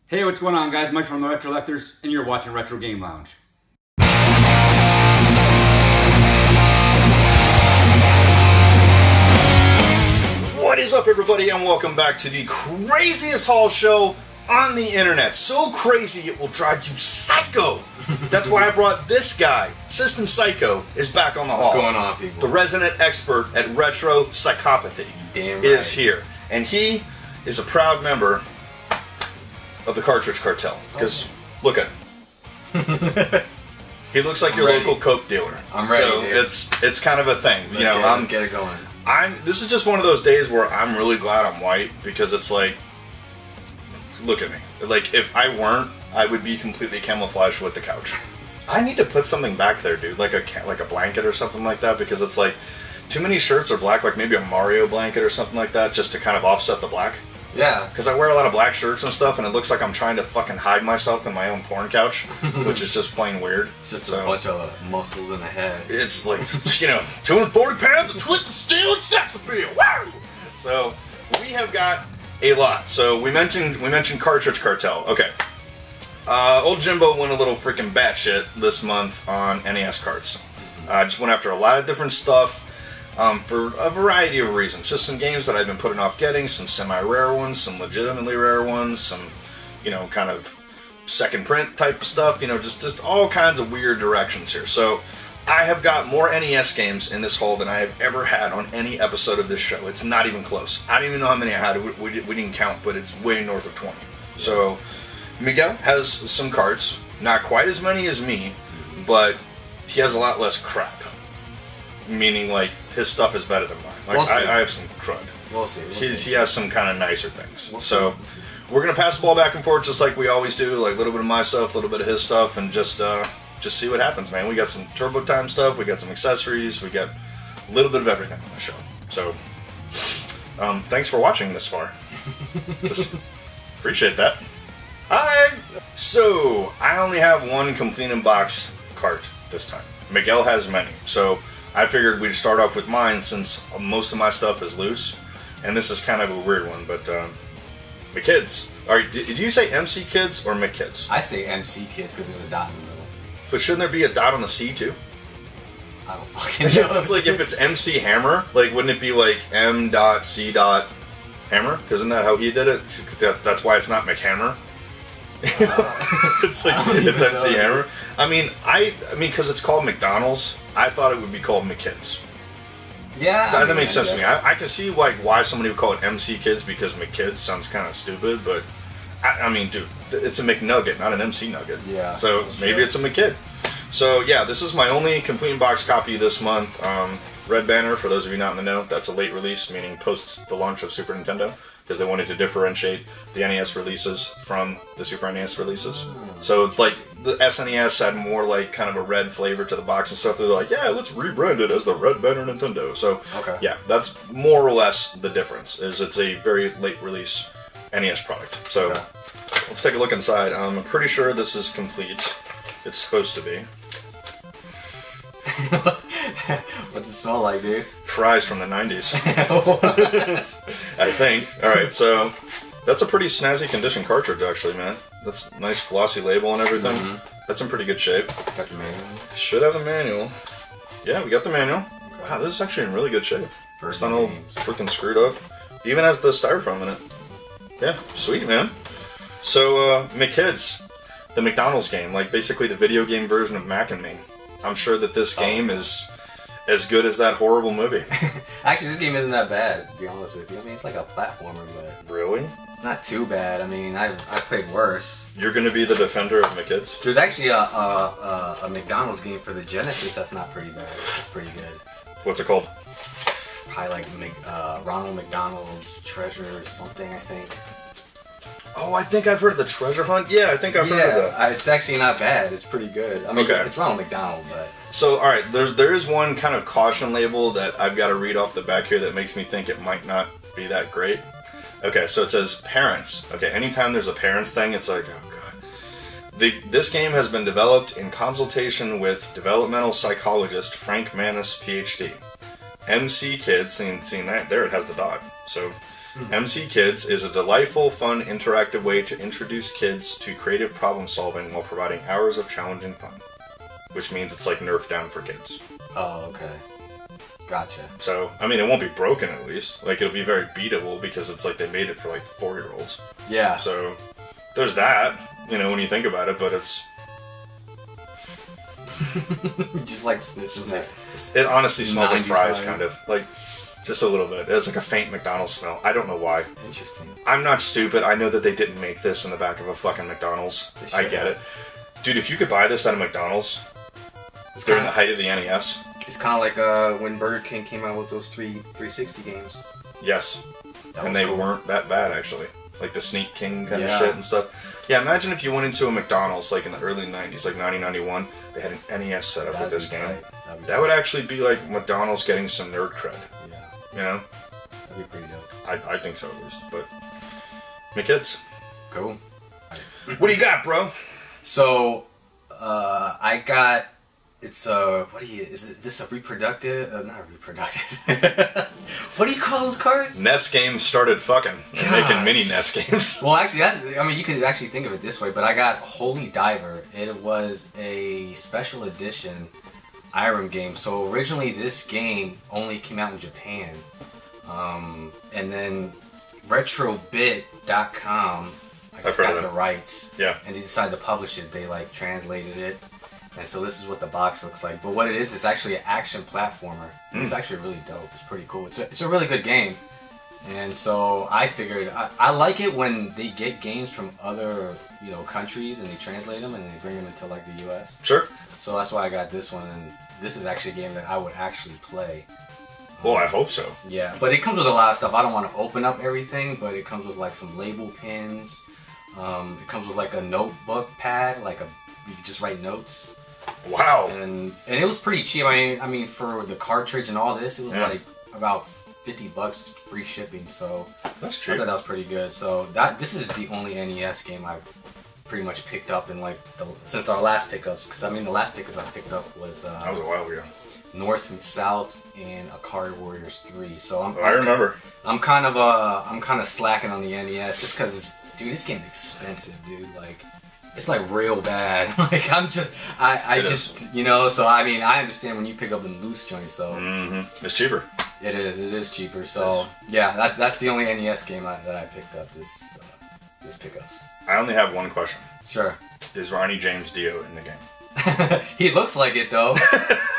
Hey, what's going on, guys? Mike from the Retro Lectors, and you're watching Retro Game Lounge. What is up, everybody, and welcome back to the craziest haul show on the internet. So crazy it will drive you psycho. That's why I brought this guy. System Syko is back on the haul. What's going on, people? The resident expert at retro psychopathy Damn right. is here, and he is a proud member of the Cartridge Cartel. Because look at him. He looks like your local Coke dealer. I'm ready. So dude. it's kind of a thing. Let's get it going. This is just one of those days where I'm really glad I'm white, because it's like, look at me. Like, if I weren't, I would be completely camouflaged with the couch. I need to put something back there, dude, like a blanket or something like that, because it's like, too many shirts are black, like maybe a Mario blanket or something like that, just to kind of offset the black. Yeah. Because I wear a lot of black shirts and stuff, and it looks like I'm trying to fucking hide myself in my own porn couch, which is just plain weird. It's just a bunch of muscles in the head. It's like, 240 pounds of twisted steel and sex appeal. Woo! So we have got a lot. So we mentioned Cartridge Cartel. Okay. Old Jimbo went a little freaking batshit this month on NES carts. Just went after a lot of different stuff. For a variety of reasons. Just some games that I've been putting off getting, some semi-rare ones, some legitimately rare ones, some, kind of second print type of stuff, just all kinds of weird directions here. So I have got more NES games in this haul than I have ever had on any episode of this show. It's not even close. I don't even know how many I had. We didn't count, but it's way north of 20. So Miguel has some carts, not quite as many as me, but he has a lot less crap. Meaning, like, his stuff is better than mine. Like, I have some crud. We'll see. He has some kind of nicer things. So, we're going to pass the ball back and forth just like we always do. Like, a little bit of my stuff, a little bit of his stuff, and just see what happens, man. We got some Turbo Time stuff, we got some accessories, we got a little bit of everything on the show. So, thanks for watching this far. Just appreciate that. Hi! So, I only have one complete in box cart this time. Miguel has many. So, I figured we'd start off with mine since most of my stuff is loose, and this is kind of a weird one, but McKids. Did you say MC Kids or McKids? I say MC Kids because there's a dot in the middle. But shouldn't there be a dot on the C too? I don't fucking know. It's like if it's MC Hammer, like wouldn't it be like M.C. Hammer? Because isn't that how he did it? That's why it's not McHammer. It's MC Hammer. I mean, because it's called McDonald's, I thought it would be called McKids. Yeah, that makes sense to me. I can see why somebody would call it MC Kids, because McKids sounds kind of stupid, but I mean, dude, it's a McNugget, not an MC Nugget. Yeah. So maybe it's a McKid. So yeah, this is my only complete in box copy this month. Red Banner, for those of you not in the know, that's a late release, meaning post the launch of Super Nintendo, because they wanted to differentiate the NES releases from the Super NES releases. So, like, the SNES had more, like, kind of a red flavor to the box and stuff. They're like, yeah, let's rebrand it as the Red Banner Nintendo. So, yeah, that's more or less the difference, is it's a very late release NES product. So, let's take a look inside. I'm pretty sure this is complete. It's supposed to be. What's it smell like, dude? Fries from the 90s. I think. Alright, so that's a pretty snazzy condition cartridge, actually, man. That's a nice glossy label and everything. That's in pretty good shape. Got the manual. Should have the manual. Yeah, we got the manual. Wow, this is actually in really good shape. It's not all freaking screwed up. Even has the styrofoam in it. Yeah, sweet, man. So, McKids, the McDonald's game, like basically the video game version of Mac and Me. I'm sure that this game is as good as that horrible movie. Actually, this game isn't that bad, to be honest with you. I mean, it's like a platformer, but... Really? It's not too bad. I mean, I've played worse. You're going to be the defender of McKids? There's actually a McDonald's game for the Genesis that's not pretty bad. It's pretty good. What's it called? Probably like Ronald McDonald's Treasure something, I think. Oh, I think I've heard of the Treasure Hunt. Yeah, I think I've heard of that. It's actually not bad. It's pretty good. I mean, it's Ronald McDonald, but... So, alright, there is one kind of caution label that I've got to read off the back here that makes me think it might not be that great. Okay, so it says parents. Okay, anytime there's a parents thing, it's like, oh god. This game has been developed in consultation with developmental psychologist Frank Manis, PhD. MC Kids, seeing that, there it has the dog. So, MC Kids is a delightful, fun, interactive way to introduce kids to creative problem solving while providing hours of challenging fun. Which means it's like Nerf down for kids. Oh, okay. Gotcha. So, I mean, it won't be broken at least. Like, it'll be very beatable because it's like they made it for like 4-year-olds. Yeah. So, there's that, you know, when you think about it, but it's... Just like snitches. It honestly smells like 90s fries, kind of. Like, just a little bit. It has like a faint McDonald's smell. I don't know why. Interesting. I'm not stupid. I know that they didn't make this in the back of a fucking McDonald's. I get it. Dude, if you could buy this at a McDonald's during the height of the NES... It's kind of like when Burger King came out with those 360 games. Yes. And they weren't that bad, actually. Like the Sneak King kind of shit and stuff. Yeah, imagine if you went into a McDonald's like in the early 90s, like 1991, they had an NES set up with this game. That would actually be like McDonald's getting some nerd cred. Yeah. You know? That'd be pretty dope. I think so, at least. But, my kids. Cool. What do you got, bro? So, I got... It's is this a reproductive? Not reproductive. What do you call those cards? NES games started fucking and making mini NES games. Well, actually, you could actually think of it this way, but I got Holy Diver. It was a special edition Irem game. So originally this game only came out in Japan. And then retrobit.com got the rights. Yeah. And they decided to publish it. They like translated it. And so this is what the box looks like. But what it is, it's actually an action platformer. It's actually really dope. It's pretty cool. It's a really good game. And so I figured, I like it when they get games from other, countries and they translate them and they bring them into like the US. Sure. So that's why I got this one. And this is actually a game that I would actually play. Well, I hope so. Yeah, but it comes with a lot of stuff. I don't want to open up everything, but it comes with like some label pins. It comes with like a notebook pad, you can just write notes. Wow. And it was pretty cheap. I mean, for the cartridge and all this, it was like about $50 free shipping. So that's cheap. I thought that was pretty good. So this is the only NES game I've pretty much picked up in since our last pickups. Because the last pickups I picked up was that was a while ago. North and South and a Card Warriors 3. So I remember. I'm kind of slacking on the NES just because this game's expensive, dude. Like. It's like real bad. Like I understand when you pick up in loose joints, so it's cheaper. It is cheaper. So yeah, that's the only NES game that I picked up this pickups. I only have one question. Sure. Is Ronnie James Dio in the game? He looks like it though.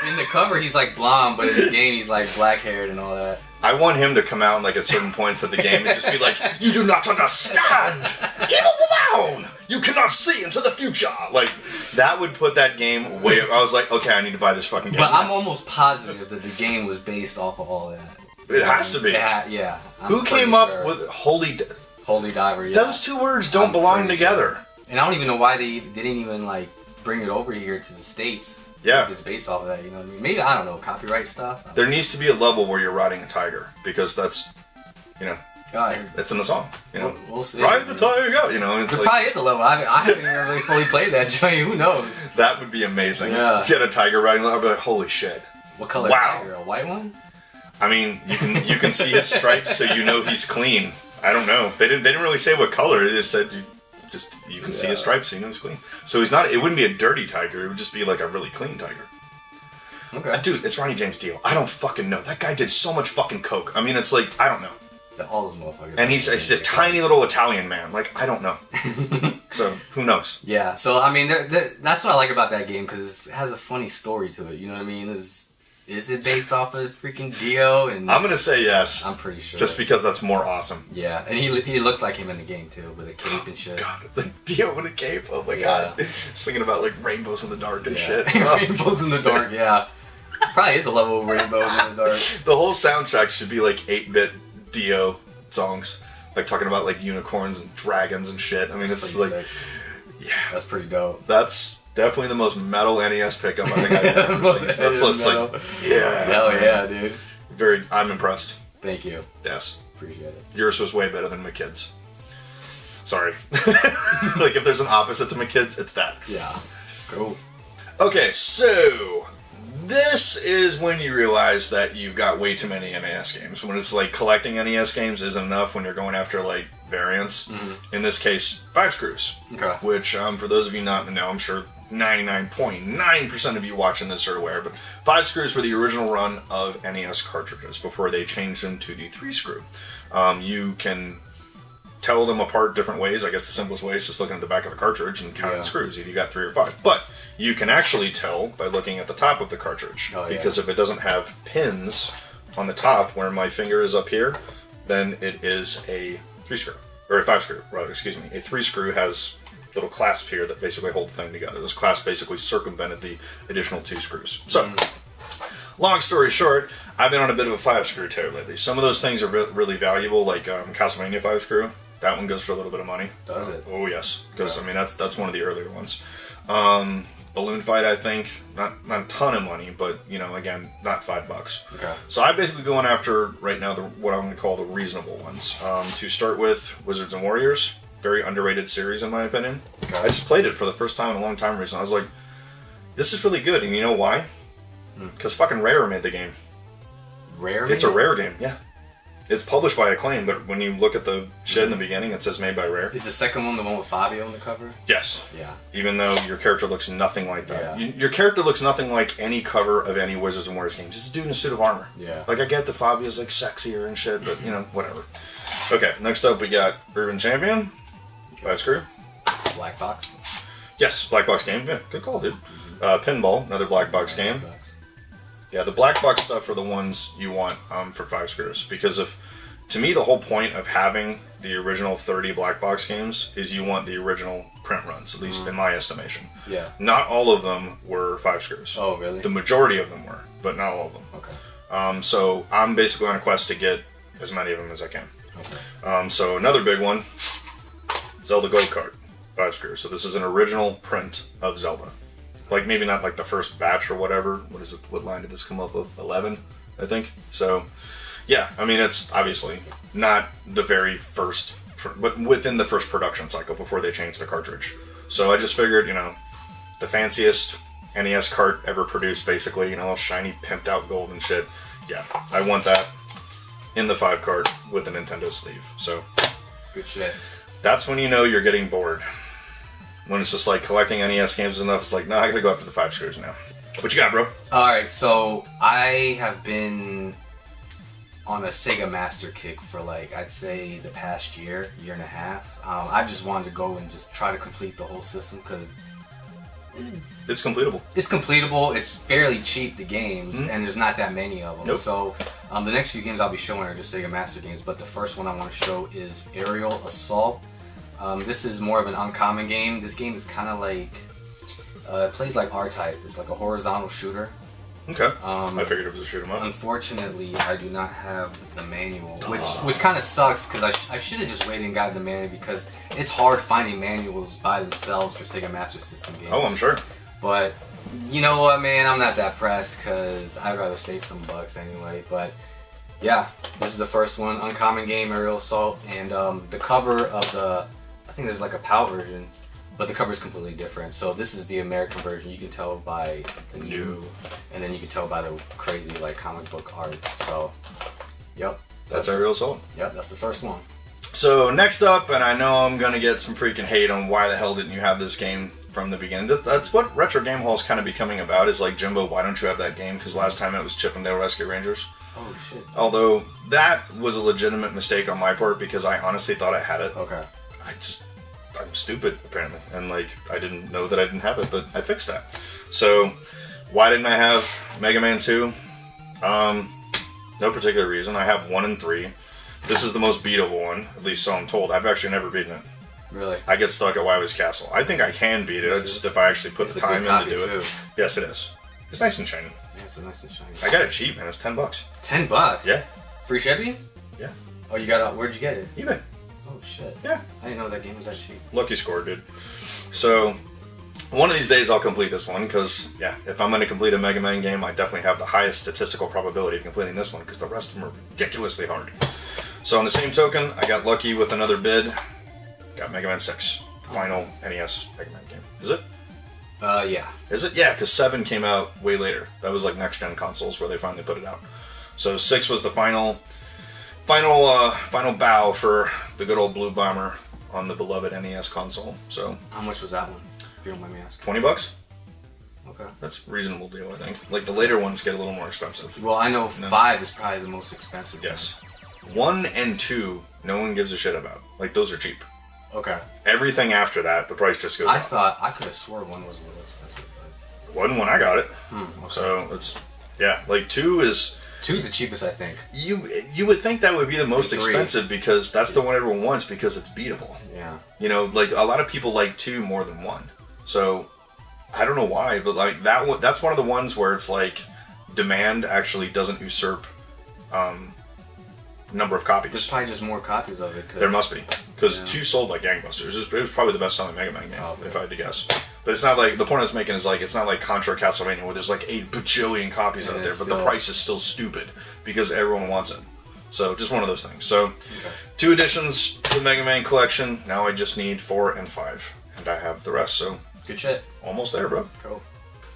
In the cover he's like blonde, but in the game he's like black haired and all that. I want him to come out like at certain points of the game and just be like, "You do not understand, evil woman! You cannot see into the future." Like that would put that game way. I was like, okay, I need to buy this fucking game. But I'm almost positive that the game was based off of all that. It has to be. Yeah. Who came up with Holy Diver? Yeah. Those two words don't belong together. Sure. And I don't even know why they didn't even like bring it over here to the States. Yeah. If it's based off of that, you know what I mean? Maybe, I don't know, copyright stuff? There needs to be a level where you're riding a tiger, because that's, it's in the song, We'll see. Ride the tiger, It's there probably is a level. I haven't even really fully played that joint. Who knows? That would be amazing. Yeah. If you had a tiger riding, I'd be like, holy shit. What color tiger? A white one? I mean, you can see his stripes, so you know he's clean. I don't know. They didn't really say what color. They just said you can see his stripes, so you know he's clean. So he's not. It wouldn't be a dirty tiger. It would just be like a really clean tiger. Okay. Dude, it's Ronnie James Dio. I don't fucking know. That guy did so much fucking coke. I mean, it's like, I don't know. All those motherfuckers. And he's a tiny little Italian man. Like, I don't know. So, who knows? Yeah, so, I mean, that's what I like about that game, because it has a funny story to it, you know what I mean? Is it based off of freaking Dio? And I'm going to say yes. I'm pretty sure. Just because that's more awesome. Yeah, and he looks like him in the game, too, with a cape and shit. God, it's like Dio with a cape. Oh my god. Singing about, like, rainbows in the dark and shit. Rainbows in the dark, yeah. Probably is a level of rainbows in the dark. The whole soundtrack should be, like, 8-bit Dio songs. Like, talking about, like, unicorns and dragons and shit. I mean, it's like... Sick. Yeah. That's pretty dope. That's definitely the most metal NES pickup I think I've ever seen. That's just like, yeah. Hell yeah, dude. I'm impressed. Thank you. Yes. Appreciate it. Yours was way better than my kids. Sorry. Like, if there's an opposite to my kids, it's that. Yeah. Cool. Okay, so This is when you realize that you've got way too many NES games. When it's like collecting NES games isn't enough when you're going after like variants. In this case, 5 screws. Okay. Which, for those of you not know, I'm sure 99.9% of you watching this are aware, but 5 screws were the original run of NES cartridges before they changed them to the 3 screw. You can tell them apart different ways. I guess the simplest way is just looking at the back of the cartridge and counting the screws if you got 3 or 5. But you can actually tell by looking at the top of the cartridge, because if it doesn't have pins on the top where my finger is up here, then it is a 3 screw, or a 5 screw rather, excuse me. A 3 screw has little clasp here that basically hold the thing together. Those clasps basically circumvented the additional 2 screws. So, long story short, I've been on a bit of a 5 screw tear lately. Some of those things are really valuable, like Castlevania 5 screw. That one goes for a little bit of money. Does it? Oh yes, because I mean that's one of the earlier ones. Balloon Fight, I think, not a ton of money, but you know, again, not $5. Okay. So I'm basically going after right now what I'm going to call the reasonable ones. To start with, Wizards and Warriors, very underrated series in my opinion. Okay. I just played it for the first time in a long time recently. I was like, this is really good, and you know why? Because fucking Rare made the game. Rare? It's a Rare game, yeah. It's published by Acclaim, but when you look at the shit in the beginning, it says made by Rare. Is the second one the one with Fabio on the cover? Yes. Yeah. Even though your character looks nothing like that. Yeah. Your character looks nothing like any cover of any Wizards and Warriors games. It's a dude in a suit of armor. Yeah. Like, I get that Fabio's, like, sexier and shit, but, you know, whatever. Okay, next up we got Urban Champion. 5 screw. Black Box? Yes, Black Box game. Yeah, good call, dude. Pinball, another Black Box game. Yeah, the Black Box stuff are the ones you want for 5 screws. Because to me, the whole point of having the original 30 Black Box games is you want the original print runs, at least in my estimation. Yeah. Not all of them were 5 screws. Oh, really? The majority of them were, but not all of them. Okay. So I'm basically on a quest to get as many of them as I can. Okay. So another big one, Zelda Gold Card, 5 screws. So this is an original print of Zelda. Like, maybe not like the first batch or whatever. What is it? What line did this come off of? 11, I think. So, yeah, I mean, it's obviously not the very first, but within the first production cycle before they changed the cartridge. So I just figured, you know, the fanciest NES cart ever produced, basically, you know, all shiny, pimped out gold and shit. Yeah, I want that in the 5 cart with a Nintendo sleeve. So, good shit. That's when you know you're getting bored. When it's just like collecting NES games enough, it's like, nah, I gotta go after the 5 screws now. What you got, bro? Alright, so I have been on a Sega Master kick for like, I'd say the past year and a half. I just wanted to go and just try to complete the whole system because it's completable. It's completable. It's fairly cheap, the games, and there's not that many of them. Nope. So the next few games I'll be showing are just Sega Master games, but the first one I want to show is Aerial Assault. This is more of an uncommon game. This game is kind of like, it plays like R-Type. It's like a horizontal shooter. Okay. I figured it was a shoot 'em up. Unfortunately, I do not have the manual, which kind of sucks because I should have just waited and got the manual because it's hard finding manuals by themselves for Sega Master System games. Oh, I'm sure. But you know what, man? I'm not that pressed because I'd rather save some bucks anyway. But yeah, this is the first one, uncommon game, Aerial Assault, and the cover of I think there's like a PAL version, but the cover is completely different. So this is the American version. You can tell by the new, and then you can tell by the crazy like comic book art. So, yep. That's Aerial Assault. Yep, that's the first one. So next up, and I know I'm gonna get some freaking hate on why the hell didn't you have this game from the beginning. That's what Retro Game Hall is kind of becoming about. Is like, Jimbo, why don't you have that game? Because last time it was Chip and Dale Rescue Rangers. Oh shit. Although that was a legitimate mistake on my part because I honestly thought I had it. Okay. I'm stupid, apparently, and like, I didn't know that I didn't have it, but I fixed that. So, why didn't I have Mega Man 2? No particular reason. I have 1 and 3. This is the most beatable one, at least so I'm told. I've actually never beaten it. Really? I get stuck at Wily's Castle. I think I can beat it, just if I actually put the time in to do it. Too. Yes, it is. It's nice and shiny. Yeah, it's a nice and shiny. I got it cheap, man. It's $10. $10? Yeah. Free shipping? Yeah. Oh, you got it? Where'd you get it? eBay. Oh shit. Yeah. I didn't know that game was that cheap. Lucky score, dude. So, one of these days I'll complete this one, because, yeah, if I'm going to complete a Mega Man game, I definitely have the highest statistical probability of completing this one, because the rest of them are ridiculously hard. So on the same token, I got lucky with another bid. Got Mega Man 6, the final NES Mega Man game. Is it? Yeah. Is it? Yeah, because 7 came out way later. That was like next-gen consoles where they finally put it out. So 6 was the final bow for the good old Blue Bomber on the beloved NES console. So how much was that one, if you don't mind me asking? $20. Okay. That's a reasonable deal, I think. Like, the later ones get a little more expensive. Well, I know 5 is probably the most expensive. Yes. 1 and 2, no one gives a shit about. Like, those are cheap. Okay. Everything after that, the price just goes up. I could have swore 1 was a little expensive. But... Wasn't when I got it. Okay. So, it's... Yeah, like, 2 is... 2 is the cheapest, I think. You would think that would be the most expensive because that's the one everyone wants because it's beatable. Yeah. You know, like, a lot of people like 2 more than 1. So... I don't know why, but like that one, that's one of the ones where it's like demand actually doesn't usurp number of copies. There's probably just more copies of it. There must be, because 2 sold like gangbusters. It was probably the best selling Mega Man game, if I had to guess. But it's not like, the point I was making is like, it's not like Contra or Castlevania where there's like 8 bajillion copies out there, but the price is still stupid because everyone wants it. So just one of those things. So 2 additions to the Mega Man collection. Now I just need 4 and 5, and I have the rest. So. Good shit. Almost there, bro. Cool.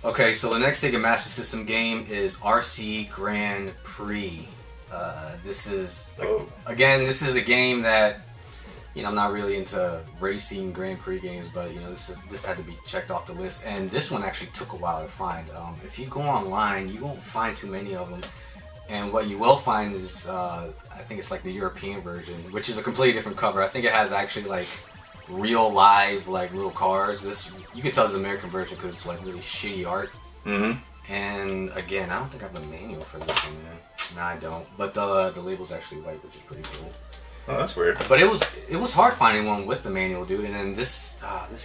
Okay, so the next Sega Master System game is RC Grand Prix. This is again, this is a game that, you know, I'm not really into racing Grand Prix games, but you know, this had to be checked off the list. And this one actually took a while to find. If you go online, you won't find too many of them. And what you will find is, I think it's like the European version, which is a completely different cover. I think it has actually like real live like little cars. This, you can tell it's the American version because it's like really shitty art. And again, I don't think I have a manual for this one, man. No, I don't. But the label's actually white, which is pretty cool. Oh, that's weird. But it was hard finding one with the manual, dude. And then this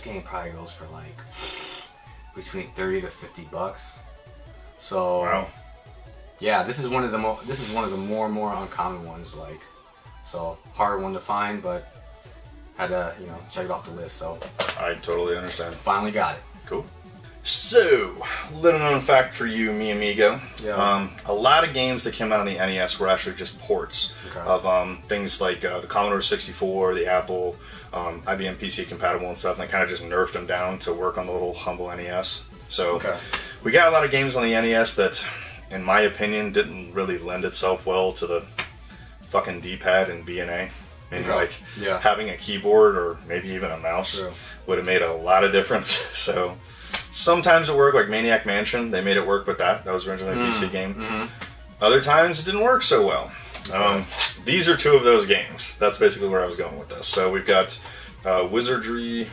game probably goes for like between $30 to $50. So wow. Yeah, this is one of the more uncommon ones. Like, so hard one to find, but had to, you know, check it off the list. So I totally understand. Finally got it. Cool. So, little known fact for you, mi amigo. Yeah. A lot of games that came out on the NES were actually just ports of things like the Commodore 64, the Apple, IBM PC compatible and stuff, and they kind of just nerfed them down to work on the little humble NES. So, we got a lot of games on the NES that, in my opinion, didn't really lend itself well to the fucking D-pad and B&A. Maybe having a keyboard or maybe even a mouse would have made a lot of difference. So sometimes it worked, like Maniac Mansion. They made it work with that. That was originally a PC game. Other times it didn't work so well. These are 2 of those games. That's basically where I was going with this. So we've got Wizardry.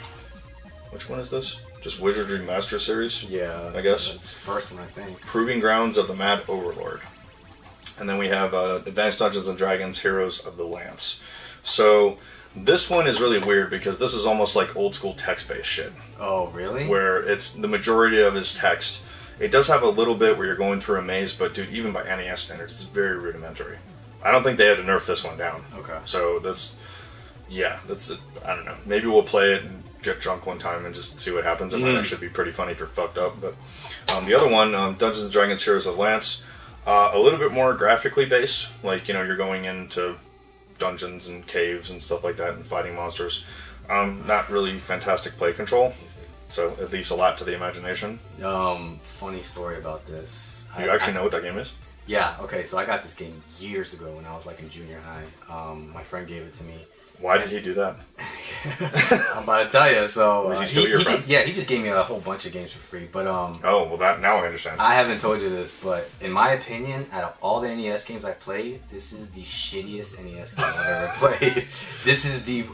Which one is this? Just Wizardry Master Series? Yeah. I guess. That's the first one, I think. Proving Grounds of the Mad Overlord. And then we have Advanced Dungeons & Dragons Heroes of the Lance. So this one is really weird because this is almost like old school text-based shit. Oh, really? Where it's the majority of his text. It does have a little bit where you're going through a maze, but dude, even by NES standards, it's very rudimentary. I don't think they had to nerf this one down. Okay. So that's it. I don't know. Maybe we'll play it and get drunk one time and just see what happens. It might actually be pretty funny if you're fucked up. But the other one, Dungeons & Dragons Heroes of the Lance, a little bit more graphically based. Like, you know, you're going into dungeons and caves and stuff like that and fighting monsters. Not really fantastic play control, so it leaves a lot to the imagination. Funny story about this. You actually know what that game is? Yeah, okay, so I got this game years ago when I was like in junior high. My friend gave it to me. Why did he do that? I'm about to tell you. So was he still your friend? Yeah, he just gave me a whole bunch of games for free. But oh, well, that now I understand. I haven't told you this, but in my opinion, out of all the NES games I played, this is the shittiest NES game I've ever played.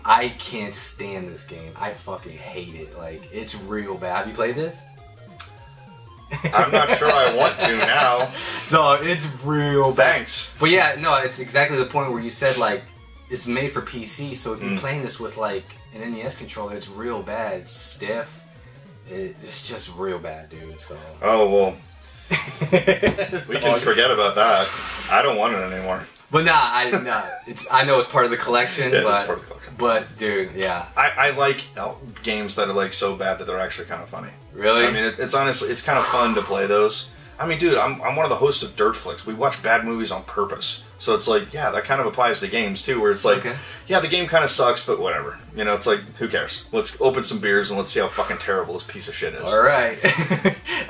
I can't stand this game. I fucking hate it. Like, it's real bad. Have you played this? I'm not sure I want to now. Dog, it's real bad. Thanks. But yeah, no, it's exactly the point where you said, like, it's made for PC, so if you're playing this with, like, an NES controller, it's real bad. It's stiff. It's just real bad, dude, so... Oh, well... we can forget about that. I don't want it anymore. But I know it's part of the collection, Yeah, but... it's part of the collection. But, dude, yeah. I like games that are, like, so bad that they're actually kind of funny. Really? I mean, it's honestly, it's kind of fun to play those. I mean, dude, I'm one of the hosts of Dirt Flicks. We watch bad movies on purpose. So it's like, yeah, that kind of applies to games, too, where it's like, yeah, the game kind of sucks, but whatever. You know, it's like, who cares? Let's open some beers and let's see how fucking terrible this piece of shit is. All right.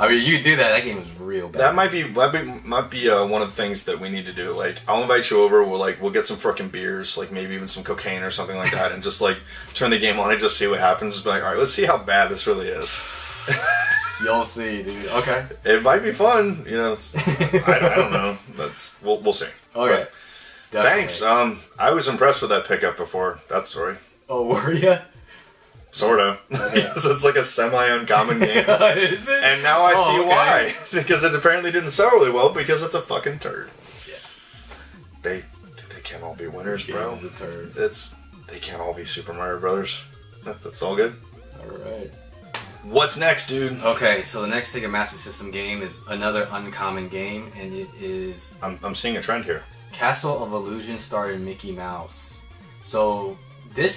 I mean, you do that. That game is real bad. That might be one of the things that we need to do. Like, I'll invite you over. We'll get some frickin' beers, like maybe even some cocaine or something like that, and just like turn the game on and just see what happens. Just be like, all right, let's see how bad this really is. You'll see, dude. Okay. It might be fun, you know. I don't know. We'll see. Okay. Thanks. I was impressed with that pickup before that story. Oh, were you? Sorta. Because it's like a semi-uncommon game. Is it? And now I see why. Because it apparently didn't sell really well because it's a fucking turd. Yeah. They can't all be winners, bro. The turd. They can't all be Super Mario Brothers. That's all good. All right. What's next, dude? Okay, so the next Sega Master System game is another uncommon game, and it is... I'm seeing a trend here. Castle of Illusion starring Mickey Mouse. So this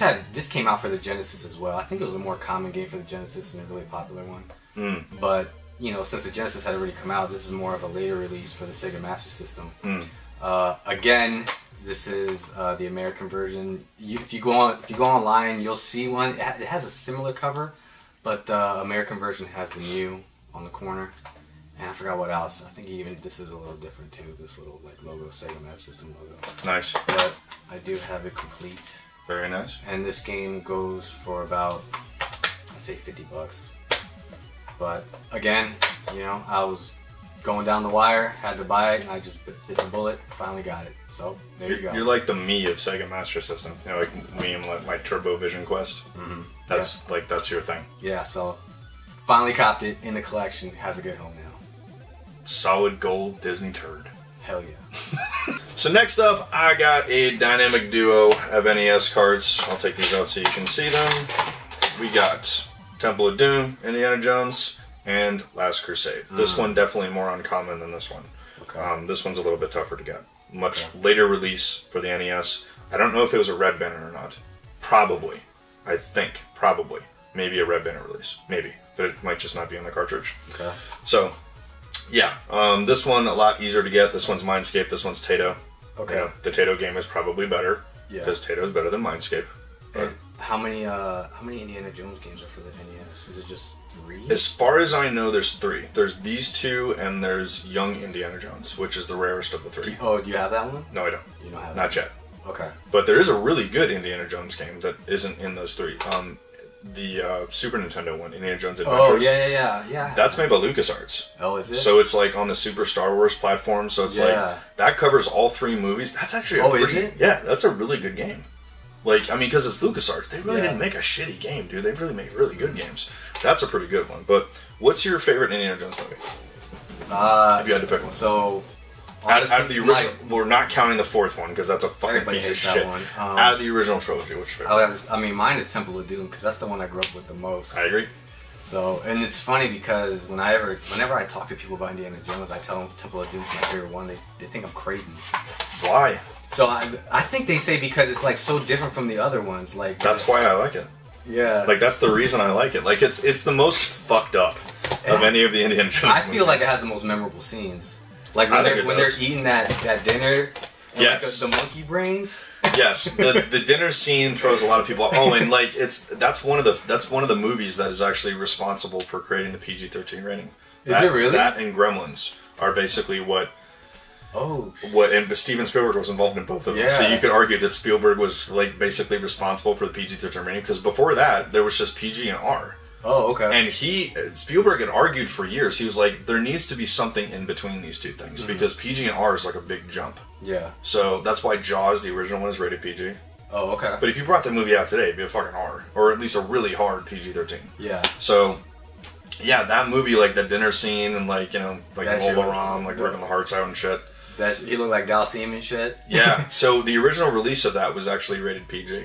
came out for the Genesis as well. I think it was a more common game for the Genesis and a really popular one. But you know, since the Genesis had already come out, this is more of a later release for the Sega Master System. Again, this is the American version. If you go online, you'll see one. It has a similar cover, but the American version has the Mew on the corner. And I forgot what else. I think even this is a little different too. This little like logo, Sega Master System logo. Nice. But I do have it complete. Very nice. And this game goes for about, I'd say $50. But again, you know, I was going down the wire, had to buy it, and I just bit the bullet. Finally got it. So there you go. You're like the me of Sega Master System. You know, like me and my Turbo Vision Quest. That's your thing. Yeah. So finally copped it in the collection. Has a good home now. Solid gold Disney turd. Hell yeah. So next up, I got a dynamic duo of NES cards. I'll take these out so you can see them. We got Temple of Doom, Indiana Jones, and Last Crusade. This one definitely more uncommon than this one. Okay. This one's a little bit tougher to get. Much later release for the NES. I don't know if it was a red banner or not. Probably. I think. Probably. Maybe a red banner release. Maybe. But it might just not be on the cartridge. Okay. So... yeah, this one a lot easier to get. This one's Mindscape. This one's Tato. Okay. You know, the Tato game is probably better because Tato's better than Mindscape. And how many Indiana Jones games are for the NES? Is it just 3? As far as I know, there's 3. There's these 2, and there's Young Indiana Jones, which is the rarest of the 3. Oh, do you have that one? No, I don't. You don't have Not yet. Okay. But there is a really good Indiana Jones game that isn't in those 3. The Super Nintendo one, Indiana Jones Adventures. Oh, yeah. That's made by LucasArts. Oh, is it? So it's like on the Super Star Wars platform. So it's like that covers all 3 movies. That's actually is it? Yeah, that's a really good game. Like, I mean, because it's LucasArts, they really didn't make a shitty game, dude. They really make really good games. That's a pretty good one. But what's your favorite Indiana Jones movie? If you had to pick one. So, honestly, out of the original, we're not counting the 4th one because that's a fucking piece of shit. Out of the original trilogy, what's your favorite? I mean, mine is Temple of Doom because that's the one I grew up with the most. I agree. So, and it's funny because whenever I talk to people about Indiana Jones, I tell them Temple of Doom's my favorite one. They think I'm crazy. Why? So I think they say because it's like so different from the other ones. Like that's why I like it. Yeah. Like that's the reason I like it. Like it's the most fucked up of any of the Indiana Jones movies. I feel like it has the most memorable scenes. Like when they're eating that dinner. And yes. Like the monkey brains. Yes, the dinner scene throws a lot of people off. Oh, and like that's one of the movies that is actually responsible for creating the PG-13 rating. Is it really? That and Gremlins are basically what. Oh. And Steven Spielberg was involved in both of them. Yeah. So you could argue that Spielberg was like basically responsible for the PG-13 rating because before that there was just PG and R. Oh, okay. And Spielberg had argued for years. He was like, there needs to be something in between these two things because PG and R is like a big jump. Yeah. So that's why Jaws, the original one, is rated PG. Oh, okay. But if you brought that movie out today, it'd be a fucking R, or at least a really hard PG-13. Yeah. So, yeah, that movie, like the dinner scene and like Mola Ram, like ripping the hearts out and shit. He looked like Dalsim and shit. Yeah. So the original release of that was actually rated PG.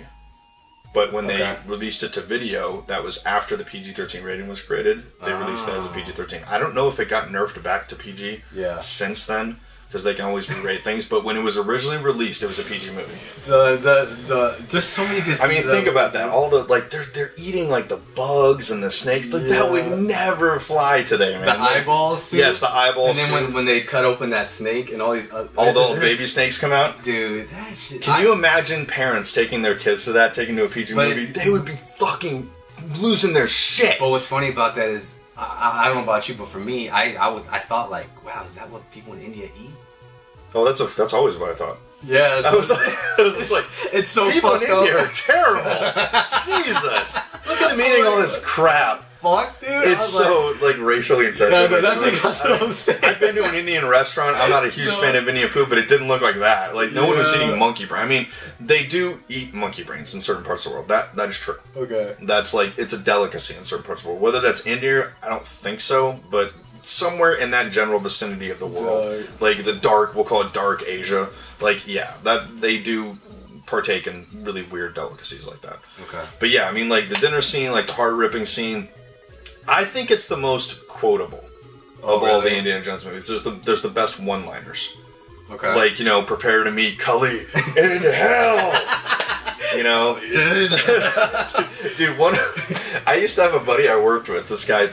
But when they released it to video, that was after the PG-13 rating was created. They released that as a PG-13. I don't know if it got nerfed back to PG since then, because they can always re-rate things. But when it was originally released, it was a PG movie. There's so many good. I mean, think about that. All the like, they're eating like the bugs and the snakes. Like that would never fly today, man. The eyeballs. Too. Yes, the eyeballs. And then when they cut open that snake and all these, all the old baby snakes come out. Dude, that shit. Can you imagine parents taking their kids to that, taking to a PG movie? They would be fucking losing their shit. But what's funny about that is, I don't know about you, but for me, I thought like, wow, is that what people in India eat? Oh, that's always what I thought. Yeah, I was just like, it's so people fucked in up. India are terrible. Jesus, look at them eating all this crap. Fuck, dude. It's so like racially insensitive. Yeah, that's what I'm saying. I've been to an Indian restaurant. I'm not a huge fan of Indian food, but it didn't look like that. Like no one was eating monkey brain. I mean, they do eat monkey brains in certain parts of the world. That is true. Okay. That's like it's a delicacy in certain parts of the world. Whether that's India, I don't think so, but somewhere in that general vicinity of the world, like the dark, we'll call it dark Asia. Like that they do partake in really weird delicacies like that. Okay. But yeah, I mean, like the dinner scene, like the heart-ripping scene. I think it's the most quotable of all the Indiana Jones movies. There's the best one-liners. Okay. Like, you know, prepare to meet Cully in hell. You know, dude. I used to have a buddy I worked with. This guy,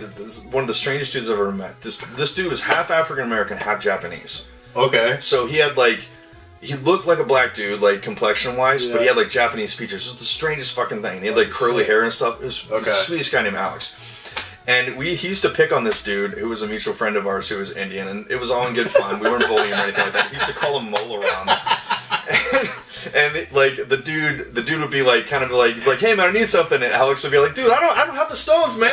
one of the strangest dudes I've ever met. This dude was half African American, half Japanese. Okay. So he had like. He looked like a black dude, like complexion-wise, but he had like Japanese features. It was the strangest fucking thing. He had like curly hair and stuff. It was the sweetest guy named Alex. And he used to pick on this dude who was a mutual friend of ours who was Indian, and it was all in good fun. We weren't bullying him or anything like that. He used to call him Molaram. And like the dude would be like, kind of like, hey man, I need something. And Alex would be like, dude, I don't have the stones, man.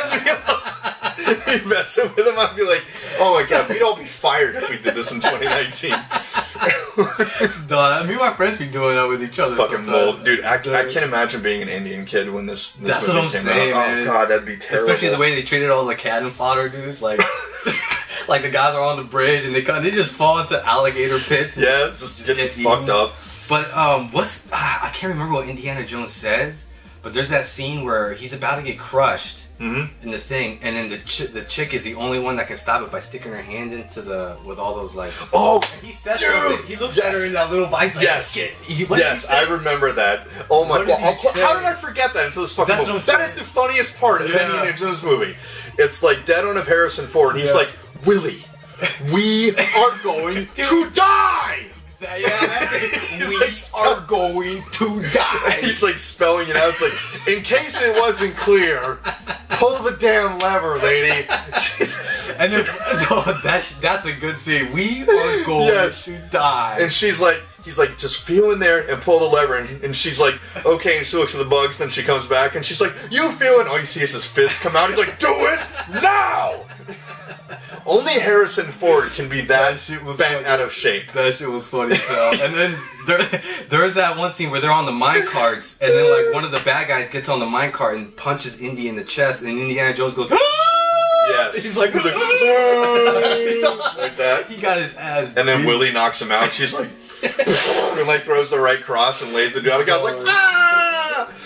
He'd messing with him. I'd be like, oh my god, we'd all be fired if we did this in 2019. Me and my friends be doing that with each other. Fucking mold, dude. I can't imagine being an Indian kid when this That's movie what I'm came saying, out. man. Oh god, that'd be terrible. Especially the way they treated all the cannon fodder dudes, like like the guys are on the bridge and they just fall into alligator pits. Yeah, it's just getting fucked up. But I can't remember what Indiana Jones says, but there's that scene where he's about to get crushed in the thing, and then the chick is the only one that can stop it by sticking her hand into with all those like. Oh, and he says something. He looks at her in that little vice. Like, yes, I remember that. Oh my god, how did I forget that until this fucking movie? That is the funniest part of the Indiana Jones movie. It's like dead on of Harrison Ford, and he's like, Willie, we are going to die. We are going to die. He's like spelling it out. It's like, in case it wasn't clear, pull the damn lever, lady. And then, that's a good scene. We are going to die. And he's like, just feel in there and pull the lever. And she's like, okay. And she looks at the bugs. Then she comes back and she's like, you feel it. All you see is his fist come out. He's like, do it now. Only Harrison Ford can be that bent out of shape. That shit was funny as hell. And then there's that one scene where they're on the mine carts, and then like one of the bad guys gets on the mine cart and punches Indy in the chest, and Indiana Jones goes, yes. He's like like that. He got his ass. And then Willie knocks him out. She's like, and like throws the right cross and lays the dude out. The guy's like, ah!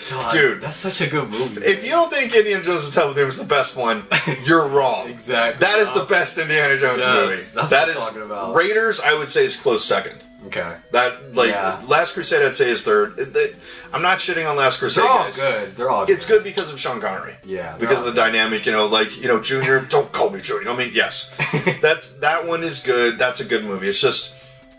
God, dude, that's such a good movie. If you don't think Indiana Jones' Temple of Doom is the best one, you're wrong. Exactly. That is the best Indiana Jones movie. That's what I'm talking about. Raiders, I would say, is close second. Okay. Last Crusade, I'd say is third. I'm not shitting on Last Crusade. They're all good. They're all good. It's good because of Sean Connery. Yeah. Because of the dynamic, Junior. Don't call me Junior. I mean, yes, that one is good. That's a good movie. It's just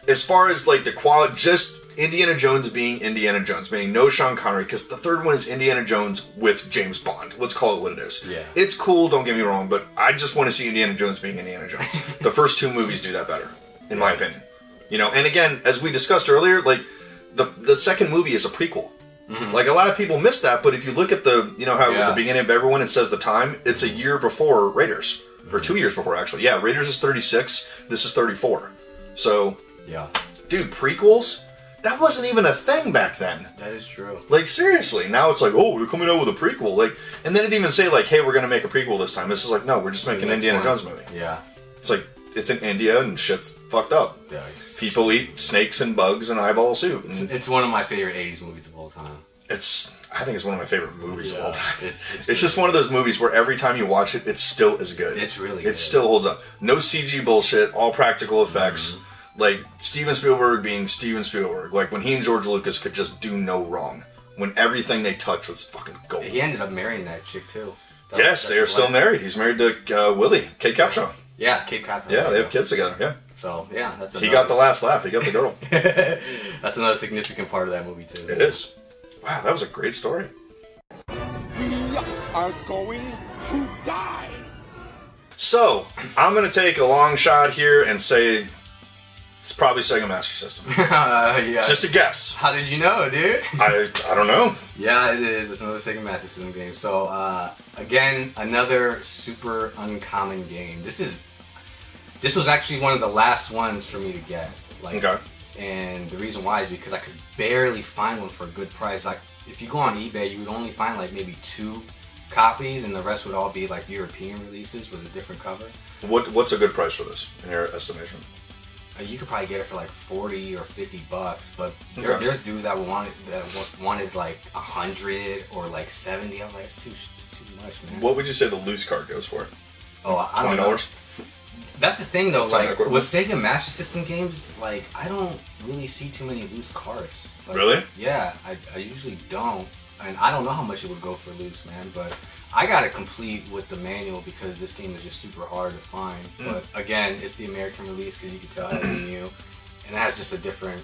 as far as like the quality, just Indiana Jones being Indiana Jones, meaning no Sean Connery, because the third one is Indiana Jones with James Bond. Let's call it what it is. Yeah. It's cool, don't get me wrong, but I just want to see Indiana Jones being Indiana Jones. The first two movies do that better, in my opinion. And again, as we discussed earlier, like the second movie is a prequel. Mm-hmm. Like a lot of people miss that, but if you look at the at the beginning of everyone, it says the time. It's a year before Raiders, or 2 years before actually. Yeah, Raiders is 36. This is 34. So dude, prequels. That wasn't even a thing back then. That is true. Like, seriously. Now it's like, oh, we're coming out with a prequel. Like, and they didn't even say, like, hey, we're going to make a prequel this time. This is like, no, we're just making an Indiana Jones movie. Yeah. It's like, it's in India and shit's fucked up. Yeah, people eat snakes and bugs and eyeballs too. It's one of my favorite 80s movies of all time. I think it's one of my favorite movies of all time. It's just one of those movies where every time you watch it, it's still as good. It's really good. It still holds up. No CG bullshit, all practical effects. Mm-hmm. like Steven Spielberg being Steven Spielberg, like when he and George Lucas could just do no wrong, when everything they touched was fucking gold. He ended up marrying that chick too. Yes, they are still married. He's married to Willie, Kate Capshaw. Yeah, Kate Capshaw. Yeah, they have kids together. Yeah. So yeah, that's. He got the last laugh. He got the girl. That's another significant part of that movie too. It is. Wow, that was a great story. We are going to die. So, I'm going to take a long shot here and say it's probably Sega Master System. Yeah. Just a guess. How did you know, dude? I don't know. Yeah, it is. It's another Sega Master System game. So, again, another super uncommon game. This was actually one of the last ones for me to get. Like, okay. And the reason why is because I could barely find one for a good price. Like, if you go on eBay, you would only find like maybe 2 copies, and the rest would all be like European releases with a different cover. What's a good price for this in your estimation? You could probably get it for like $40 or $50, but there's dudes that wanted like 100 or like 70. I'm like, it's too much, man. What would you say the loose card goes for? Oh, I don't know. $20? That's the thing though, That's like with Sega Master System games, like I don't really see too many loose cards. Like, really? Yeah, I usually don't. And I don't know how much it would go for loose, man, but I got it complete with the manual because this game is just super hard to find. But again, it's the American release because you can tell it has new, and it has just a different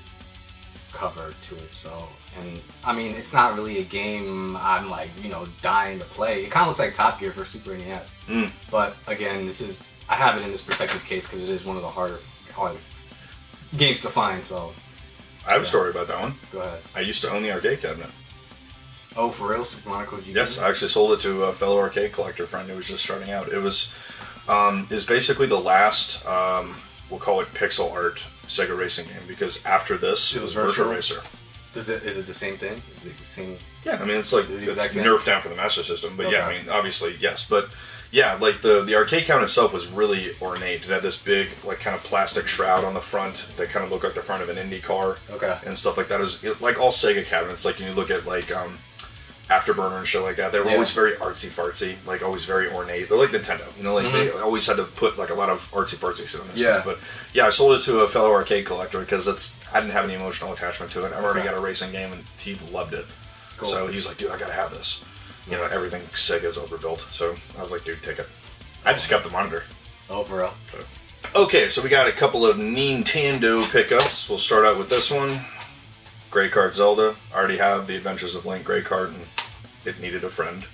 cover to it. So, and I mean, it's not really a game I'm like, dying to play. It kind of looks like Top Gear for Super NES. But again, I have it in this protective case because it is one of the hard games to find. So, I have a story about that one. Go ahead. I used to own the arcade cabinet. Oh, for real? Super Mario Kart GP? Yes, I actually sold it to a fellow arcade collector friend who was just starting out. It was is basically the last, we'll call it pixel art Sega racing game, because after this, it was Virtua Racer. Is it the same thing? Is it the same? Yeah, I mean, it's like, it's nerfed down for the Master System, but yeah, I mean, obviously, yes. But yeah, like the arcade cabinet itself was really ornate. It had this big, like, kind of plastic shroud on the front that kind of looked like the front of an Indy car. Okay. And stuff like that. It was like all Sega cabinets, like you look at, like, Afterburner and shit like that. They were always very artsy-fartsy, like always very ornate. They're like Nintendo, like they always had to put like a lot of artsy-fartsy shit on their stuff. But yeah, I sold it to a fellow arcade collector because I didn't have any emotional attachment to it. I've already got a racing game and he loved it. Cool. So he was like, dude, I gotta have this. Everything Sega's overbuilt. So I was like, dude, take it. I just got the monitor. Oh, for real? Okay, so we got a couple of Nintendo pickups. We'll start out with this one. Grey Card Zelda. I already have the Adventures of Link Grey Card, and it needed a friend.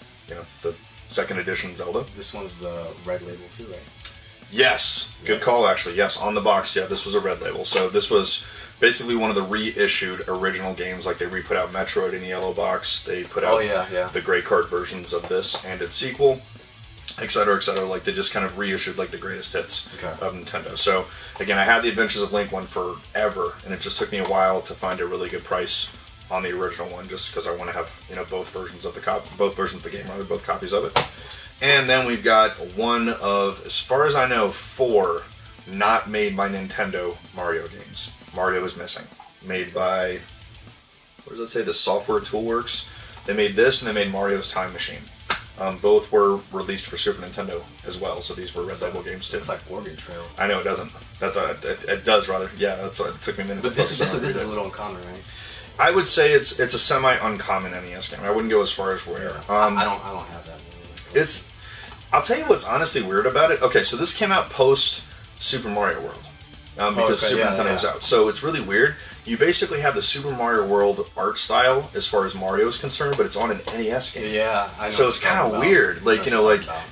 The second edition Zelda. This one's the red label too, right? Yes. Good call, actually. Yes, on the box, yeah, this was a red label. So this was basically one of the reissued original games. Like they re-put out Metroid in the yellow box. They put out the Grey Card versions of this and its sequel, etc., etc. Like they just kind of reissued like the greatest hits of Nintendo. So again, I had the Adventures of Link one forever, and it just took me a while to find a really good price on the original one, just because I want to have both versions of the game, rather, both copies of it. And then we've got one of, as far as I know, 4 not made by Nintendo Mario games. Mario is missing. Made by, what does it say? The Software Toolworks. They made this, and they made Mario's Time Machine. Both were released for Super Nintendo as well, so these were red label games too. It's like Oregon Trail. I know it doesn't. It does rather. Yeah, that's it took me a minute. But this is a little uncommon, right? I would say it's a semi-uncommon NES game. I wouldn't go as far as rare. I don't have that one. I'll tell you what's honestly weird about it. Okay, so this came out post Super Mario World because Super Nintendo was out. So it's really weird. You basically have the Super Mario World art style as far as Mario is concerned, but it's on an NES game. Yeah, I know. So it's kind of weird. Like,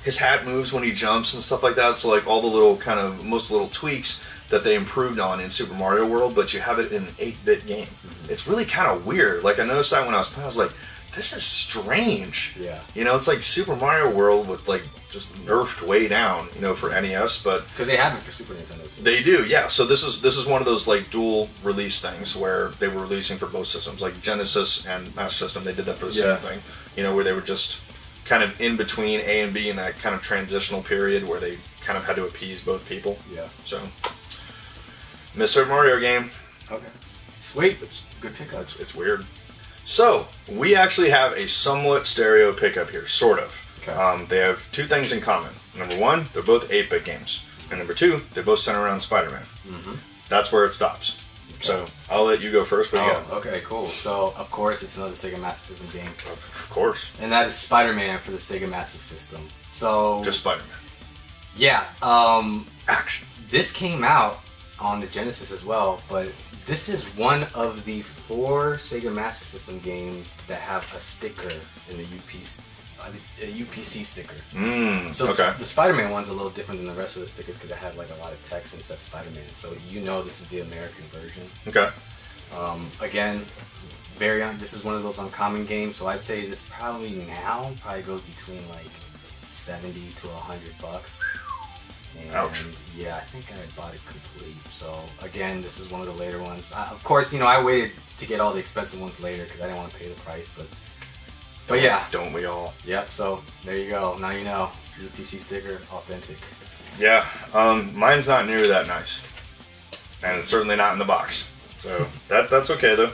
his hat moves when he jumps and stuff like that. So like all the little most little tweaks that they improved on in Super Mario World, but you have it in an 8-bit game. It's really kind of weird. Like I noticed that when I was playing, I was like, this is strange. Yeah. It's like Super Mario World with like just nerfed way down, for NES, but because they have it for Super Nintendo too. They do, yeah. So this is one of those like dual release things where they were releasing for both systems, like Genesis and Master System. They did that for the same thing, where they were just kind of in between A and B in that kind of transitional period where they kind of had to appease both people. Yeah. So, Mr. Mario game. Okay. Sweet. It's good pickup. It's weird. So, we actually have a somewhat stereo pickup here, sort of. Okay. They have 2 things in common. Number 1, they're both 8-bit games. And number 2, they both center around Spider-Man. that's where it stops. So I'll let you go first. What do you got? Okay, cool. So of course it's another Sega Master System game, Of course. and that is Spider-Man for the Sega Master System. So Just Spider-Man. yeah, Action. this came out on the Genesis as well, but this is one of the 4 Sega Master System games that have a sticker in the UPC sticker. So Okay. the Spider-Man one's a little different than the rest of the stickers because it has like a lot of text and stuff Spider-Man. So you know this is the American version. Okay. Again, this is one of those uncommon games, so I'd say this probably goes between like $70 to $100. And Ouch. yeah, I think I bought it complete. So again, this is one of the later ones. Of course, I waited to get all the expensive ones later because I didn't want to pay the price, but yeah. Don't we all? Yep, so there you go. Now you know. UPC sticker, authentic. Yeah. Mine's not near that nice. And it's certainly not in the box. So that's okay though.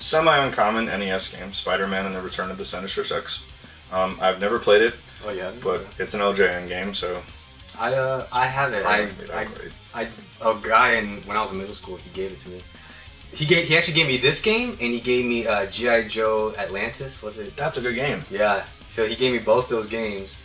Semi-uncommon NES game, Spider-Man and the Return of the Sinister Six. I've never played it, Oh yeah. but it's an LJN game, so I have it. probably not great. A guy when I was in middle school, he gave it to me. He actually gave me this game, and he gave me G.I. Joe Atlantis. Was it? That's a good game. Yeah. So he gave me both those games.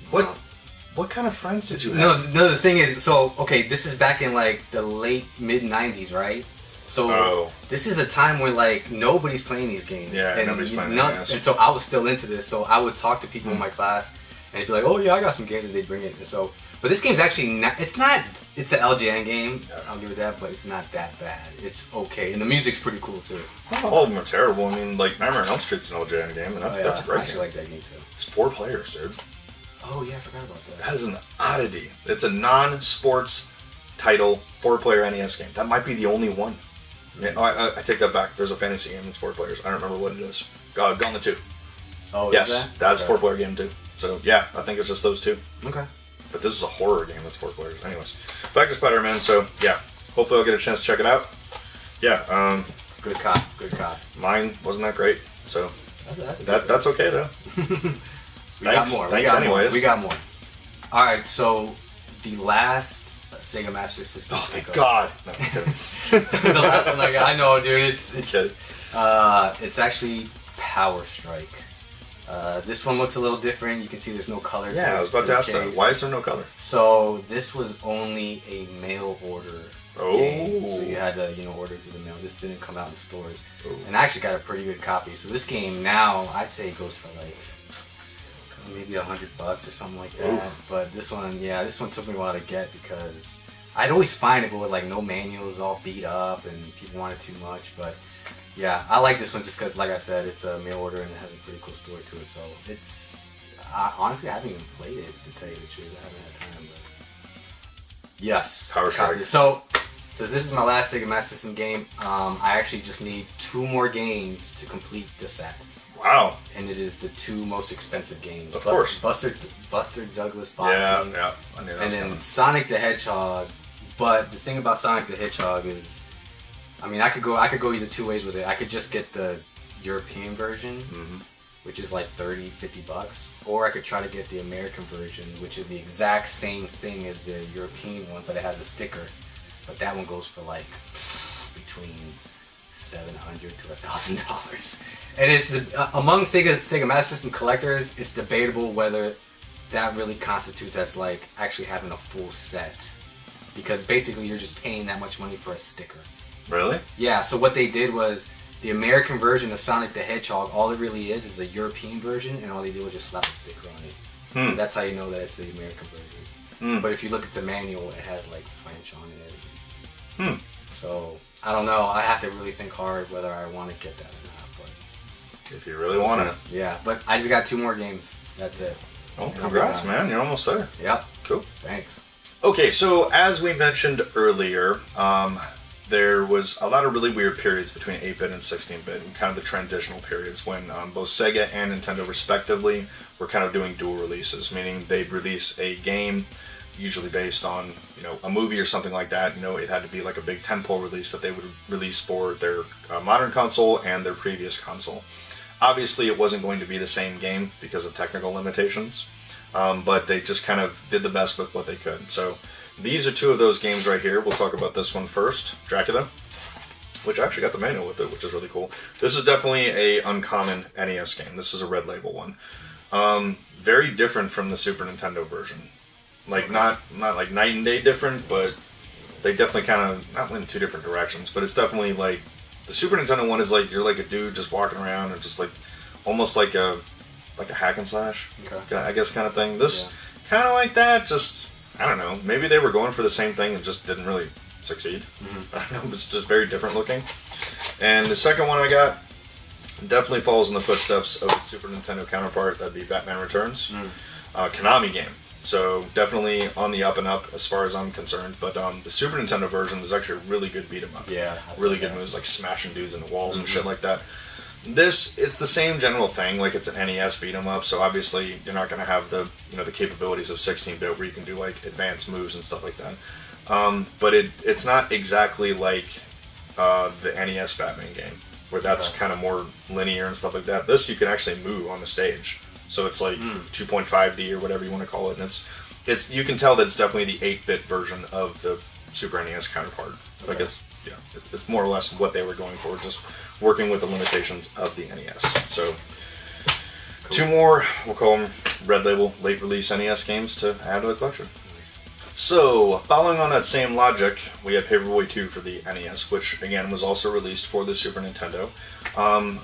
What kind of friends did you have? No. The thing is, okay, this is back in like the late mid '90s, right? So this is a time when like nobody's playing these games. Yeah, and nobody's playing these. And so I was still into this. So I would talk to people in my class, and they'd be like, "Oh yeah, I got some games," and they'd bring it. And so, but this game's actually not. It's not. It's an LJN game. I'll give it that, but it's not that bad. It's okay, and the music's pretty cool too. Not all of them are terrible. I mean, like Nightmare on Elm Street's an LJN game, and that's a great I actually game. like that game too. It's 4 players, dude. Oh yeah, I forgot about that. That is an oddity. It's a non-sports title 4-player NES game. That might be the only one. I take that back. There's a fantasy game that's 4 players. I don't remember what it is. Gauntlet 2. Oh, Yes, is that? that's Okay. a 4-player game too. So yeah, I think it's just those 2. Okay. But this is a horror game that's 4 players. Anyways, back to Spider-Man. So yeah, hopefully I'll get a chance to check it out. Yeah, Good cop. Good cop. mine wasn't that great. So That's that's okay though. We got more. Thanks anyways. We got more. All right, so the last Sega Master System. Oh, thank God. No, I'm kidding. The last one I got. I know, dude. Kidding. It's actually Power Strike. This one looks a little different. You can see there's no color. Yeah, I was about to ask that. Why is there no color? So this was only a mail order game. So you had to, order through the mail. This didn't come out in stores. Oh. And I actually got a pretty good copy. So this game now, I'd say it goes for like maybe $100 or something like that. Ooh. But this one took me a while to get because I'd always find it with like no manuals, all beat up, and people wanted too much. But yeah, I like this one just because, like I said, it's a mail order and it has a pretty cool story to it. So honestly, I haven't even played it, to tell you the truth. I haven't had time. But yes, Power Strike. So since this is my last Sega Master System game, I actually just need 2 more games to complete the set. Wow. And it is the 2 most expensive games. Of course. Buster Douglas Boxing. Yeah. I knew that And was then coming. Sonic the Hedgehog. But the thing about Sonic the Hedgehog is, I mean, I could go either 2 ways with it. I could just get the European version, which is like $30-$50, or I could try to get the American version, which is the exact same thing as the European one, but it has a sticker. But that one goes for like between $700 to $1,000. And it's among Sega Master System collectors, it's debatable whether that really constitutes as like actually having a full set, because basically you're just paying that much money for a sticker. Really? Yeah. So what they did was the American version of Sonic the Hedgehog. All it really is a European version, and all they did was just slap a sticker on it. And that's how you know that it's the American version. But if you look at the manual, it has like French on it. So I don't know. I have to really think hard whether I want to get that or not. But If you really want it. yeah, but I just got 2 more games. That's it. Well, And I'll be congrats, done. man. You're almost there. Yep. Cool. Thanks. Okay, so as we mentioned earlier, there was a lot of really weird periods between 8-bit and 16-bit, and kind of the transitional periods when both Sega and Nintendo respectively were kind of doing dual releases, meaning they'd release a game usually based on a movie or something like that. It had to be like a big tentpole release that they would release for their modern console and their previous console. Obviously, it wasn't going to be the same game because of technical limitations, but they just kind of did the best with what they could. So These are two of those games right here. We'll talk about this one first, Dracula, which I actually got the manual with it, which is really cool. This is definitely a uncommon NES game. This is a red label one. Very different from the Super Nintendo version. Like, not like night and day different, but they definitely kind of, not in two different directions, but it's definitely like, the Super Nintendo one is like, you're like a dude just walking around, or just like, almost like a hack and slash, I guess, kind of thing. This, kind of like that, just, I don't know, maybe they were going for the same thing and just didn't really succeed. I don't know, it's just very different looking. And the second one I got definitely falls in the footsteps of its Super Nintendo counterpart, that'd be Batman Returns. Konami game. So definitely on the up and up as far as I'm concerned. But the Super Nintendo version is actually a really good beat 'em up. Yeah. Really good moves, like smashing dudes into walls and shit like that. This, it's the same general thing, like it's an NES beat 'em up, so obviously you're not going to have the, you know, the capabilities of 16-bit where you can do like advanced moves and stuff like that. But it's not exactly like the NES Batman game, where that's kind of more linear and stuff like that. This, you can actually move on the stage. So it's like 2.5D or whatever you want to call it, and it's you can tell that it's definitely the 8-bit version of the Super NES counterpart. Like it's more or less what they were going for, just working with the limitations of the NES. So two more, we'll call them red label, late release NES games to add to the collection. So, following on that same logic, we have Paperboy 2 for the NES, which again was also released for the Super Nintendo.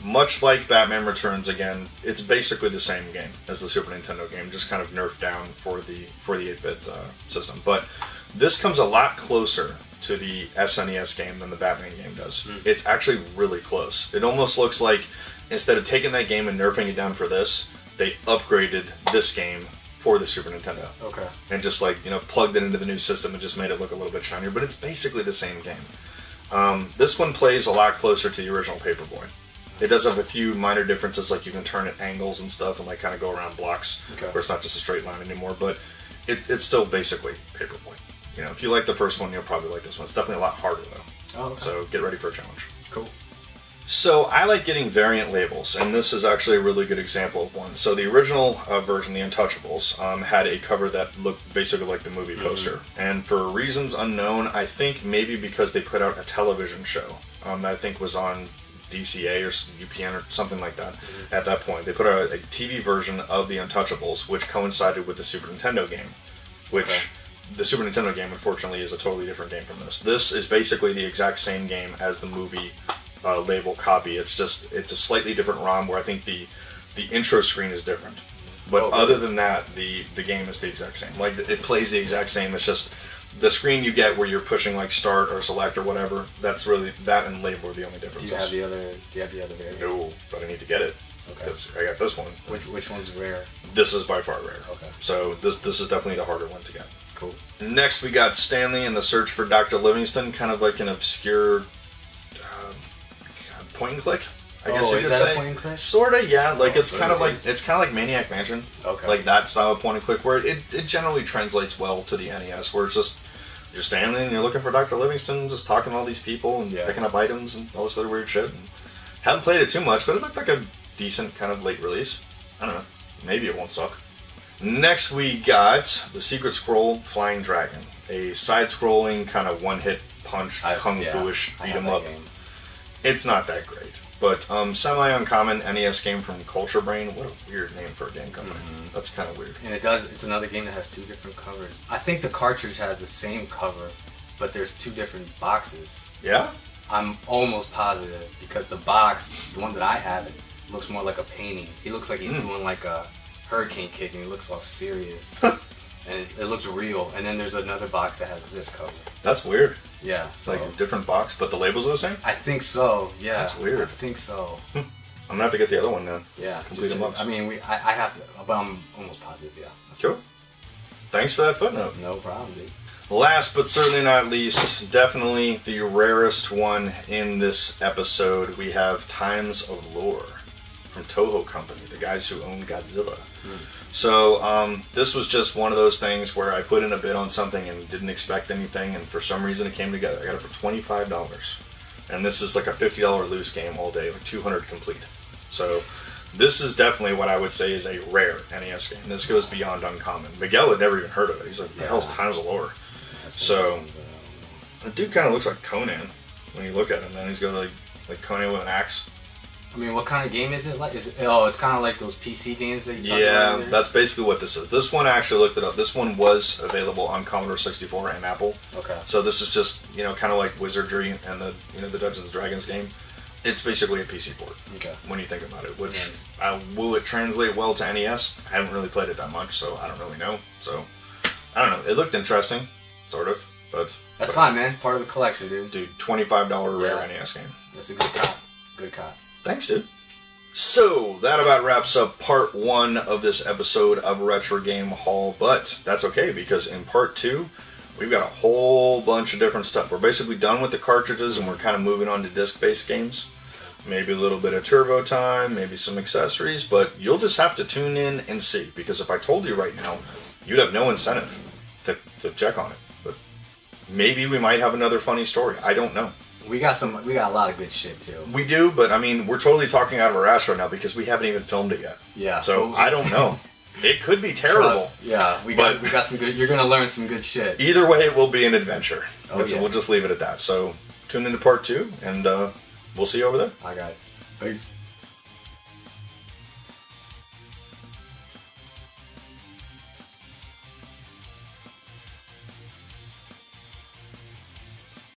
Much like Batman Returns, again, it's basically the same game as the Super Nintendo game, just kind of nerfed down for the 8-bit system. But this comes a lot closer to the SNES game than the Batman game does. It's actually really close. It almost looks like, instead of taking that game and nerfing it down for this, they upgraded this game for the Super Nintendo. Okay. And just like, you know, plugged it into the new system and just made it look a little bit shinier, but it's basically the same game. This one plays a lot closer to the original Paperboy. It does have a few minor differences, like you can turn at angles and stuff and like kind of go around blocks, where it's not just a straight line anymore, but it's still basically Paperboy. You know, if you like the first one, you'll probably like this one. It's definitely a lot harder though. Oh, okay. So get ready for a challenge. Cool. So I like getting variant labels, and this is actually a really good example of one. So the original version, the Untouchables, had a cover that looked basically like the movie poster. And for reasons unknown, I think maybe because they put out a television show that I think was on DCA or UPN or something like that at that point. They put out a TV version of the Untouchables, which coincided with the Super Nintendo game, which the Super Nintendo game, unfortunately, is a totally different game from this. This is basically the exact same game as the movie label copy. It's just, it's a slightly different ROM where I think the intro screen is different. But other than that, the game is the exact same. Like, it plays the exact same. It's just the screen you get where you're pushing like start or select or whatever. That's really, that and label are the only differences. Do you have the other variant? No, but I need to get it. Okay. Because I got this one. Which one's rare? This is by far rare. Okay. So this is definitely the harder one to get. Cool. Next, we got Stanley and the Search for Dr. Livingston, kind of like an obscure point and click, I guess you could say. Point and click? Sorta, yeah. Like it's kind of like Maniac Mansion, like that style of point and click, where it generally translates well to the NES, where it's just you're standing and you're looking for Dr. Livingston, just talking to all these people and picking up items and all this other weird shit. And haven't played it too much, but it looked like a decent kind of late release. I don't know, maybe it won't suck. Next, we got The Secret Scroll Flying Dragon, a side-scrolling kind of one-hit punch, kung fu-ish beat 'em up. It's not that great, but semi-uncommon NES game from Culture Brain. What a weird name for a game company. That's kind of weird. And it's another game that has two different covers. I think the cartridge has the same cover, but there's two different boxes. Yeah? I'm almost positive, because the box, the one that I have, looks more like a painting. He looks like he's doing like a hurricane kick, and he looks all serious. And it looks real. And then there's another box that has this cover. That's weird. Yeah. It's like a different box, but the labels are the same? I think so, yeah. That's weird. I think so. I'm gonna have to get the other one now. Yeah. Complete them up. I mean, I have to, but I'm almost positive, yeah. Cool. Thanks for that footnote. No problem, dude. Last but certainly not least, definitely the rarest one in this episode, we have Times of Lore from Toho Company, the guys who own Godzilla. So this was just one of those things where I put in a bid on something and didn't expect anything, and for some reason it came together. I got it for $25. And this is like a $50 loose game all day, like 200 complete. So this is definitely what I would say is a rare NES game. This goes beyond uncommon. Miguel had never even heard of it. He's like, what the hell's Times of Lore? So, the dude kind of looks like Conan when you look at him, man. He's got like Conan with an axe. I mean, what kind of game is it like? It's kind of like those PC games that you talked about earlier? That's basically what this is. This one, I actually looked it up. This one was available on Commodore 64 and Apple. Okay. So this is just, kind of like Wizardry and the Dungeons and Dragons game. It's basically a PC port. Okay. When you think about it, which will it translate well to NES? I haven't really played it that much, so I don't really know. So I don't know. It looked interesting, sort of, but that's fine, man. Part of the collection, dude. Dude, $25 rare NES game. That's a good cop. Good cop. Thanks, dude. So, that about wraps up part 1 of this episode of Retro Game Haul, but that's okay, because in part 2, we've got a whole bunch of different stuff. We're basically done with the cartridges, and we're kind of moving on to disc-based games. Maybe a little bit of turbo time, maybe some accessories, but you'll just have to tune in and see, because if I told you right now, you'd have no incentive to check on it. But maybe we might have another funny story. I don't know. We got a lot of good shit too. We do, but I mean, we're totally talking out of our ass right now because we haven't even filmed it yet. Yeah. So I don't know. It could be terrible. Yeah, we got some good. You're gonna learn some good shit. Either way, it will be an adventure. Oh, yeah. We'll just leave it at that. So tune into part 2, and we'll see you over there. Bye, guys. Peace.